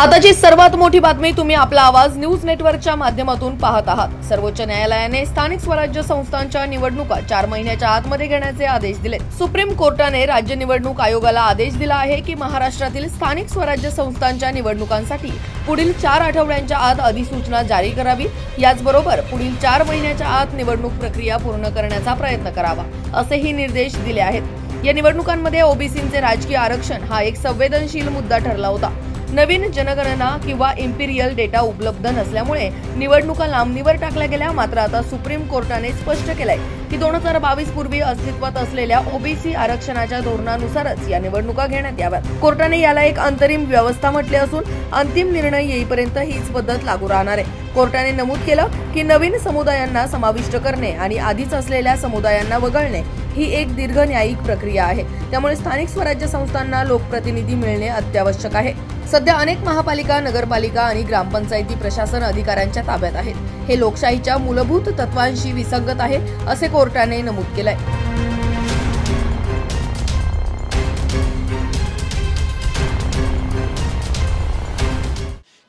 आताची सर्वात मोठी बातमी तुम्ही आपला आवाज न्यूज नेटवर्कच्या माध्यमातून पाहत आहात। सर्वोच्च न्यायालयाने स्थानिक स्वराज्य संस्थांच्या निवडणुका 4 महिन्याच्या आतमध्ये घेण्याचे आदेश दिले। सुप्रीम कोर्टाने राज्य निवडणूक आयोगाला आदेश दिला आहे की महाराष्ट्रातील स्थानिक स्वराज्य संस्थांच्या निवडणुकांसाठी पुढील 4 आठवड्यांच्या आत अधिसूचना जारी करावी। याचबरोबर पुढील 4 महिन्याच्या आत निवडणूक प्रक्रिया पूर्ण करण्याचा प्रयत्न करावा असेही निर्देश दिले आहेत। या निवडणुकांमध्ये ओबीसींचे राजकीय आरक्षण हा एक संवेदनशील मुद्दा ठरला होता। नवीन जनगणना किंवा इम्पिरियल डेटा उपलब्ध नसल्यामुळे निवडणुका लांबणीवर टाकल्या गेल्या। मात्र आता सुप्रीम कोर्टाने स्पष्ट केलंय की 2022 पूर्वी अस्तित्वात असलेल्या ओबीसी आरक्षणाच्या धोरणानुसारच या निवडणुका घेण्यात याव्यात। कोर्टाने याला एक अंतरिम व्यवस्था म्हटले असून अंतिम निर्णय येईपर्यंत हीच पद्धत लागू राहणार आहे। कोर्टाने नमूद केलं की नवीन समुदायांना समाविष्ट करणे आणि आधीच असलेल्या समुदायांना वगळणे ही एक दीर्घ न्यायिक प्रक्रिया आहे। त्यामुळे स्थानिक स्वराज्य संस्थांना लोकप्रतिनिधी मिळणे अत्यावश्यक आहे। सध्या अनेक महापालिका, नगरपालिका आणि ग्रामपंचायती प्रशासन अधिकाऱ्यांच्या ताब्यात आहेत। हे लोकशाहीच्या मूलभूत तत्वांशी विसंगत आहे असे कोर्टाने नमूद केलंय।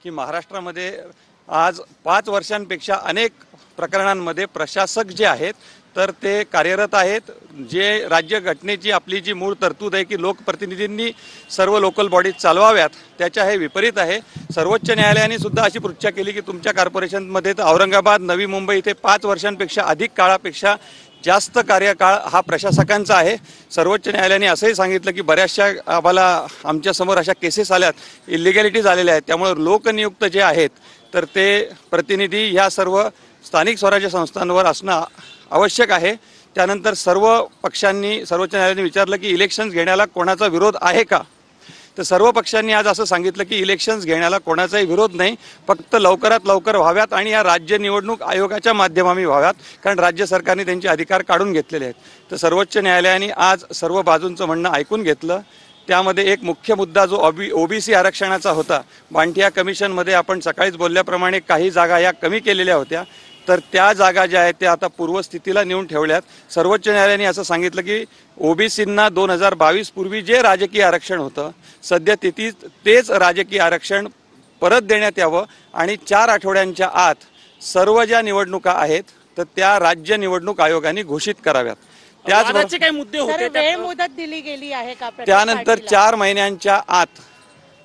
की महाराष्ट्रामध्ये आज 5 वर्षांपेक्षा अनेक प्रकरणांमध्ये प्रशासक जे आहेत तर ते कार्यरत आहेत। जे राज्य घटनेची आपली जी मूळ तरतूद आहे की लोकप्रतिनिधींनी सर्व लोकल बॉडीज चालवाव्यात त्याच्या हे विपरीत आहे। सर्वोच्च न्यायालयाने सुद्धा अशी पृच्छा केली की तुमच्या कॉर्पोरेशनमध्ये तर औरंगाबाद, नवी मुंबई इथे 5 वर्षांपेक्षा अधिक काळापेक्षा जास्त कार्यकाळ हा प्रशासकांचा आहे। सर्वोच्च न्यायालयाने असंही सांगितलं की बऱ्याचशा आम्हाला आमच्यासमोर अशा केसेस आल्यात, इलिगॅलिटी झालेल्या आहेत, त्यामुळे लोकनियुक्त जे आहेत तर ते प्रतिनिधी ह्या सर्व स्थानिक स्वराज्य संस्थांवर असणं आवश्यक आहे। त्यानंतर सर्व पक्षांनी सर्वोच्च न्यायालयाने विचारलं की इलेक्शन्स घेण्याला कोणाचा विरोध आहे का, तर सर्व पक्षांनी आज असं सांगितलं की इलेक्शन्स घेण्याला कोणाचाही विरोध नाही, फक्त लवकरात लवकर व्हाव्यात आणि या राज्य निवडणूक आयोगाच्या माध्यमाने व्हाव्यात, कारण राज्य सरकारने त्यांचे अधिकार काढून घेतलेले आहेत। तर सर्वोच्च न्यायालयाने आज सर्व बाजूंचं म्हणणं ऐकून घेतलं। त्यामध्ये एक मुख्य मुद्दा जो ओबीसी आरक्षणाचा होता, बांटिया कमिशनमध्ये आपण सकाळीच बोलल्याप्रमाणे काही जागा या कमी केलेल्या होत्या, तर त्या जागा ज्या आहेत त्या आता पूर्वस्थितीला नेऊन ठेवल्यात। सर्वोच्च न्यायालयाने असं सांगितलं की ओबीसींना 2022 पूर्वी जे राजकीय आरक्षण होतं सध्या तेच राजकीय आरक्षण परत देण्यात यावं आणि 4 आठवड्यांच्या आत सर्व ज्या निवडणुका आहेत तर त्या राज्य निवडणूक आयोगाने घोषित कराव्यात। त्याचबरोबर काही मुद्दे होते, वेळ मुदत दिली गेली आहे का? त्यानंतर 4 महिन्यांच्या आत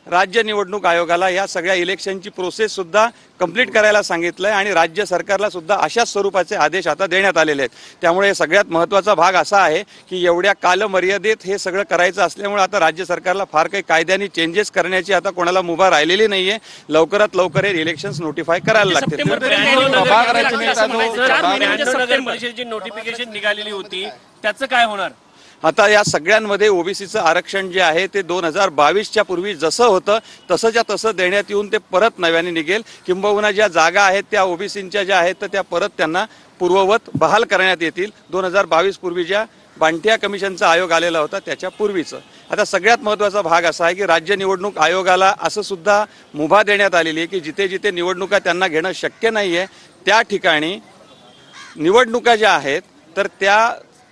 राज्य निवडणूक आयोगाला या सगळ्या इलेक्शनची प्रोसेस सुद्धा कंप्लीट करायला सांगितलंय आणि राज्य सरकारला सुद्धा अशाच स्वरूपाचे आदेश आता देण्यात आलेले आहेत। त्यामुळे सगळ्यात महत्त्वाचा भाग असा आहे की एवढ्या कालमर्यादेत हे सगळं करायचं असल्यामुळे आता राज्य सरकारला फार काही कायद्याने चेंजेस करण्याची आता कोणाला मुभा राहिलेली नाहीये। लवकरात लवकर हे इलेक्शन्स नोटिफाय करायला लागतील। नोटिफिकेशन निघालेली होती, त्याचं काय होणार? आता या सगळ्यांमध्ये ओबीसीचं आरक्षण जे आहे ते 2022च्या पूर्वी जसं होतं तसंच्या तसं देण्यात येऊन ते परत नव्याने निघेल। किंबहुना ज्या जागा आहेत त्या ओबीसींच्या ज्या आहेत तर त्या परत त्यांना पूर्ववत बहाल करण्यात येतील। 2022 पूर्वी ज्या बांटिया कमिशनचा आयोग आलेला होता त्याच्या पूर्वीचं। आता सगळ्यात महत्त्वाचा भाग असा आहे की राज्य निवडणूक आयोगाला असं सुद्धा मुभा देण्यात आलेली आहे की जिथे जिथे निवडणुका त्यांना घेणं शक्य नाही आहे त्या ठिकाणी निवडणुका ज्या आहेत तर त्या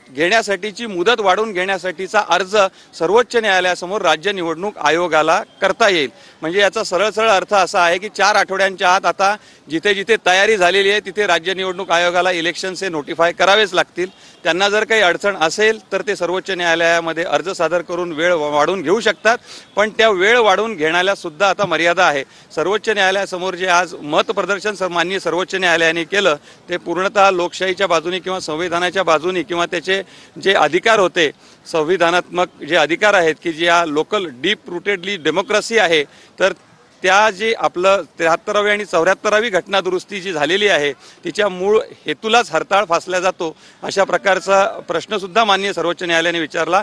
घेण्यासाठीची मुदत वाढवून घेण्यासाठीचा अर्ज सर्वोच्च न्यायालयासमोर राज्य निवडणूक आयोगाला करता येईल। म्हणजे याचा सरळ अर्थ असा आहे की 4 आठवड्यांच्या आत आता जिथे जिथे तयारी झालेली आहे तिथे राज्य निवडणूक आयोगाला इलेक्शनचे नोटिफाय करावेच लागतील। त्यांना जर काही अडचण असेल तर ते सर्वोच्च न्यायालयामध्ये अर्ज सादर करून वेळ वाढवून घेऊ शकतात, पण त्या वेळ वाढवून घेण्याला सुद्धा आता मर्यादा आहे। सर्वोच्च न्यायालयासमोर जे आज मत प्रदर्शन माननीय सर्वोच्च न्यायालयाने केलं ते पूर्णतः लोकशाहीच्या बाजूने किंवा संविधानाच्या बाजूने किंवा त्याचे जे अधिकार होते संविधानात्मक जे अधिकार आहेत की ज्या लोकल डीप रूटेडली डेमोक्रेसी आहे तर त्या जी आपलं 73वी आणि 74वी घटना दुरुस्ती जी झालेली आहे तिच्या मूळ हेतूलाच हरताळ फासला जातो अशा प्रकारचा प्रश्न सुद्धा माननीय सर्वोच्च न्यायालयाने विचारला।